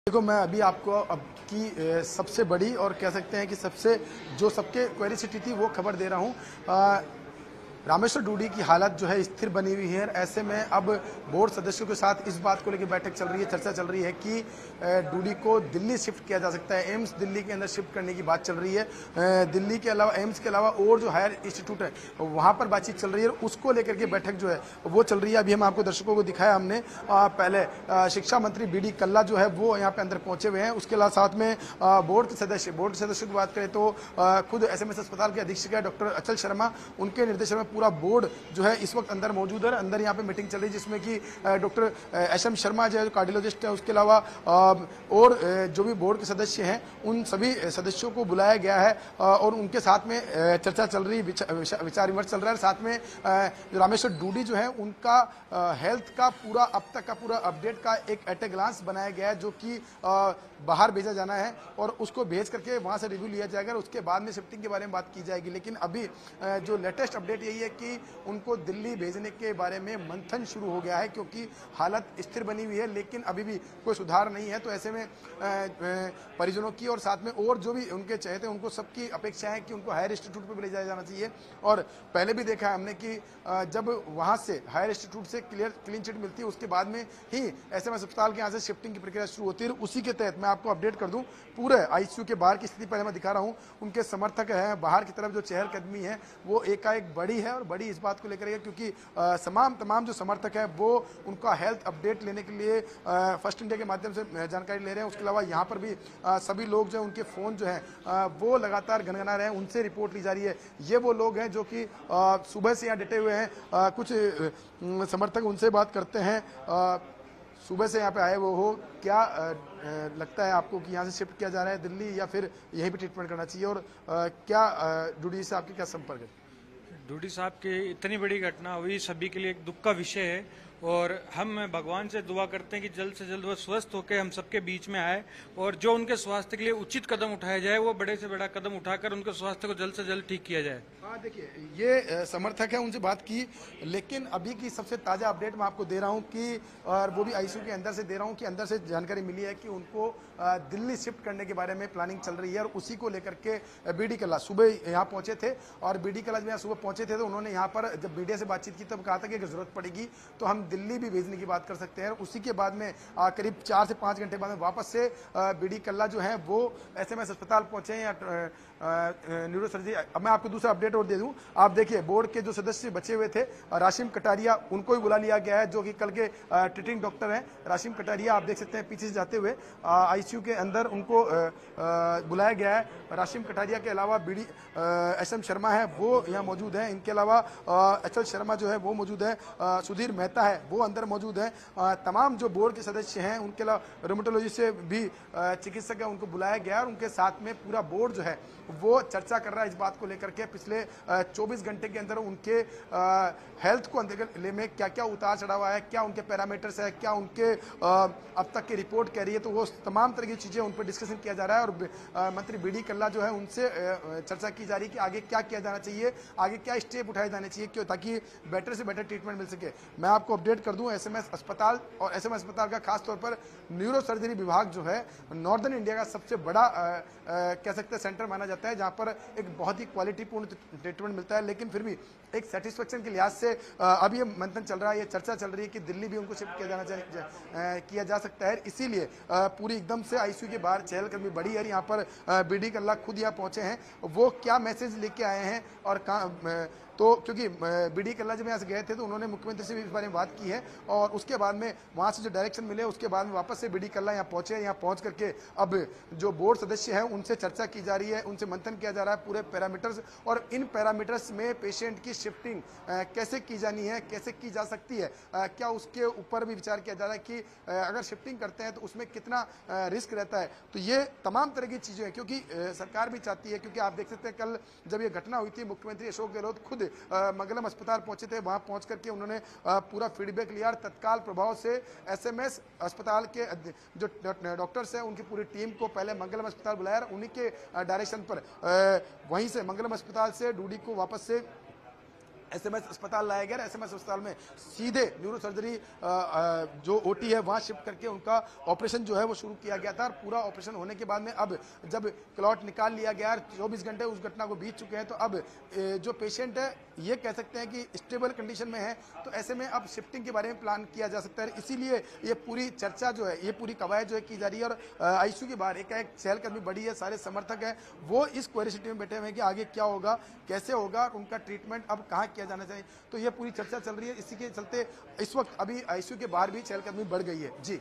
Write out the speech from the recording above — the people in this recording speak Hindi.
देखो, मैं अभी आपको अब की सबसे बड़ी और कह सकते हैं कि सबसे जो सबके क्वेरिसिटी थी वो खबर दे रहा हूँ। रामेश्वर डूडी की हालत जो है स्थिर बनी हुई है। ऐसे में अब बोर्ड सदस्यों के साथ इस बात को लेकर बैठक चल रही है, चर्चा चल रही है कि डूडी को दिल्ली शिफ्ट किया जा सकता है। एम्स दिल्ली के अंदर शिफ्ट करने की बात चल रही है। दिल्ली के अलावा, एम्स के अलावा और जो हायर इंस्टीट्यूट है वहां पर बातचीत चल रही है, उसको लेकर के बैठक जो है वो चल रही है। अभी हम आपको दर्शकों को दिखाया हमने पहले शिक्षा मंत्री बी.डी. कल्ला जो है वो यहाँ पे अंदर पहुंचे हुए हैं। उसके अलावा साथ में बोर्ड के सदस्य की बात करें तो खुद एसएमएस अस्पताल के अधीक्षक है डॉक्टर अचल शर्मा, उनके निर्देशन में पूरा बोर्ड जो है इस वक्त अंदर मौजूद है। अंदर यहाँ पे मीटिंग चल रही है जिसमें कि डॉक्टर एस.एम. शर्मा जो है कार्डियोलॉजिस्ट है, उसके अलावा और जो भी बोर्ड के सदस्य हैं उन सभी सदस्यों को बुलाया गया है और उनके साथ में चर्चा चल रही है, विचार विमर्श चल रहा है। साथ में जो रामेश्वर डूडी जो है उनका हेल्थ का पूरा अब तक का पूरा अपडेट का एक एट ए ग्लांस बनाया गया है, जो कि बाहर भेजा जाना है और उसको भेज करके वहां से रिव्यू लिया जाएगा और उसके बाद में शिफ्टिंग के बारे में बात की जाएगी। लेकिन अभी जो लेटेस्ट अपडेट यही है कि उनको दिल्ली भेजने के बारे में मंथन शुरू हो गया है, क्योंकि हालत स्थिर बनी हुई है लेकिन अभी भी कोई सुधार नहीं है। तो ऐसे में परिजनों की और साथ में और जो भी उनके चाहते हैं उनको सबकी अपेक्षा है कि उनको हायर इंस्टीट्यूट पर ले जाया जाना चाहिए। और पहले भी देखा है हमने कि जब वहां से हायर इंस्टीट्यूट से क्लीन चिट मिलती है उसके बाद में ही एसएमएस अस्पताल के यहाँ से शिफ्टिंग की प्रक्रिया शुरू होती है। उसी के तहत मैं आपको अपडेट कर दूं, पूरे आईसीयू के बाहर की स्थिति पहले मैं दिखा रहा हूं। उनके समर्थक हैं बाहर की तरफ, जो चहलकदमी है वो एकाएक बढ़ी है और बड़ी इस बात को लेकर है क्योंकि तमाम जो समर्थक है वो उनका हेल्थ अपडेट लेने के लिए फर्स्ट इंडिया के माध्यम से जानकारी ले रहे हैं। उसके अलावा यहाँ पर भी सभी लोग जो उनके फोन जो है वो लगातार गनगना रहे हैं, उनसे रिपोर्ट ली जा रही है। ये वो लोग हैं जो कि सुबह से यहाँ डटे हुए हैं। कुछ समर्थक उनसे बात करते हैं, सुबह से यहाँ पे आए वो हो, क्या लगता है आपको कि यहाँ से शिफ्ट किया जा रहा है दिल्ली या फिर यहीं पे ट्रीटमेंट करना चाहिए, और क्या डूडी से आपके क्या संपर्क है? डूडी साहब की इतनी बड़ी घटना हुई सभी के लिए एक दुख का विषय है और हम भगवान से दुआ करते हैं कि जल्द से जल्द वो स्वस्थ होकर हम सबके बीच में आए और जो उनके स्वास्थ्य के लिए उचित कदम उठाया जाए वो बड़े से बड़ा कदम उठाकर उनके स्वास्थ्य को जल्द से जल्द ठीक किया जाए। हाँ, देखिए, ये समर्थक है, उनसे बात की, लेकिन अभी की सबसे ताज़ा अपडेट मैं आपको दे रहा हूँ कि, और वो भी आईसीयू के अंदर से दे रहा हूँ कि अंदर से जानकारी मिली है कि उनको दिल्ली शिफ्ट करने के बारे में प्लानिंग चल रही है। और उसी को लेकर के बी.डी. कल्ला सुबह यहाँ पहुंचे थे और बी.डी. कल्ला जब यहाँ सुबह पहुंचे थे तो उन्होंने यहाँ पर जब मीडिया से बातचीत की तब कहा था कि अगर जरूरत पड़ेगी तो हम दिल्ली भी भेजने की बात कर सकते हैं। उसी के बाद में करीब 4 से 5 घंटे बाद में वापस से बी.डी. कल्ला जो है वो एसएमएस अस्पताल पहुंचे हैं या न्यूरो सर्जरी। अब मैं आपको दूसरा अपडेट और दे दूं, आप देखिए बोर्ड के जो सदस्य बचे हुए थे, राशिम कटारिया, उनको भी बुला लिया गया है, जो कि कल के ट्रीटिंग डॉक्टर हैं। राशिम कटारिया आप देख सकते हैं पीछे से जाते हुए आईसीयू के अंदर, उनको बुलाया गया है। राशिम कटारिया के अलावा बी.डी. एस.एम. शर्मा है वो यहाँ मौजूद है। इनके अलावा अचल शर्मा जो है वो मौजूद है, सुधीर मेहता है वो अंदर मौजूद है। तमाम जो बोर्ड के सदस्य हैं, उनके अलावा रोमेटोलॉजी से भी चिकित्सक है, उनको बुलाया गया और उनके साथ में पूरा बोर्ड जो है वो चर्चा कर रहा है इस बात को लेकर के पिछले 24 घंटे के अंदर उनके हेल्थ को अंदर में क्या क्या उतार चढ़ाव है, क्या उनके पैरामीटर्स है, क्या उनके अब तक की रिपोर्ट कह रही है, तो वो तमाम तरह की चीजें उन पर डिस्कशन किया जा रहा है। और मंत्री बी.डी. कल्ला जो है उनसे चर्चा की जा रही है कि आगे क्या किया जाना चाहिए, आगे क्या स्टेप उठाए जाने चाहिए क्यों, ताकि बेटर से बेटर ट्रीटमेंट मिल सके। मैं आपको अपडेट कर दूं, एसएमएस अस्पताल और एसएमएस अस्पताल का खासतौर पर न्यूरो सर्जरी विभाग जो है नॉर्दर्न इंडिया का सबसे बड़ा कह सकते हैं सेंटर माना जाता है, जहां पर एक बहुत ही क्वालिटीपूर्ण ट्रीटमेंट मिलता है। लेकिन फिर भी एक सेटिस्फेक्शन के लिहाज से अब ये मंथन चल रहा है, ये चर्चा चल रही है कि दिल्ली भी उनको शिफ्ट किया जा सकता है। इसीलिए पूरी एकदम से आईसीयू के बाहर चहलकदमी बढ़ी है। यहाँ पर बी.डी. कल्ला खुद यहाँ पहुंचे हैं, वो क्या मैसेज लेके आए हैं और तो क्योंकि बी.डी. कल्ला जब यहाँ से गए थे तो उन्होंने मुख्यमंत्री से भी इस बारे में बात की है और उसके बाद में वहाँ से जो डायरेक्शन मिले उसके बाद में वापस से बी.डी. कल्ला यहाँ पहुंचे। यहाँ पहुंच करके अब जो बोर्ड सदस्य हैं उनसे चर्चा की जा रही है, उनसे मंथन किया जा रहा है पूरे पैरामीटर्स, और इन पैरामीटर्स में पेशेंट की शिफ्टिंग कैसे की जानी है, कैसे की जा सकती है, क्या उसके ऊपर भी विचार किया जा रहा है कि अगर शिफ्टिंग करते हैं तो उसमें कितना रिस्क रहता है। तो ये तमाम तरह की चीज़ें हैं, क्योंकि सरकार भी चाहती है, क्योंकि आप देख सकते हैं कल जब ये घटना हुई थी मुख्यमंत्री अशोक गहलोत खुद मंगलम अस्पताल पहुंचे थे। वहां पहुंच करके उन्होंने पूरा फीडबैक लिया और तत्काल प्रभाव से एसएमएस अस्पताल के जो डॉक्टर्स हैं उनकी पूरी टीम को पहले मंगलम अस्पताल बुलाया और उन्हीं के डायरेक्शन पर वहीं से मंगलम अस्पताल से डूडी को वापस से एसएमएस अस्पताल लाया गया। एसएमएस अस्पताल में सीधे न्यूरो सर्जरी जो ओटी है वहां शिफ्ट करके उनका ऑपरेशन जो है वो शुरू किया गया था। और पूरा ऑपरेशन होने के बाद में अब जब क्लॉट निकाल लिया गया, 24 घंटे उस घटना को बीत चुके हैं, तो अब जो पेशेंट है ये कह सकते हैं कि स्टेबल कंडीशन में है। तो ऐसे में अब शिफ्टिंग के बारे में प्लान किया जा सकता है। इसीलिए ये पूरी चर्चा जो है, ये पूरी कवायद जो है की जा रही है। और आईसीयू के बाहर एक चहलकदमी बड़ी है, सारे समर्थक हैं वो इस क्यूरियोसिटी में बैठे हुए हैं कि आगे क्या होगा, कैसे होगा, उनका ट्रीटमेंट अब कहाँ किया जाना चाहिए। तो ये पूरी चर्चा चल रही है। इसी के चलते इस वक्त अभी आईसीयू के बाहर भी चहलकदमी बढ़ गई है। जी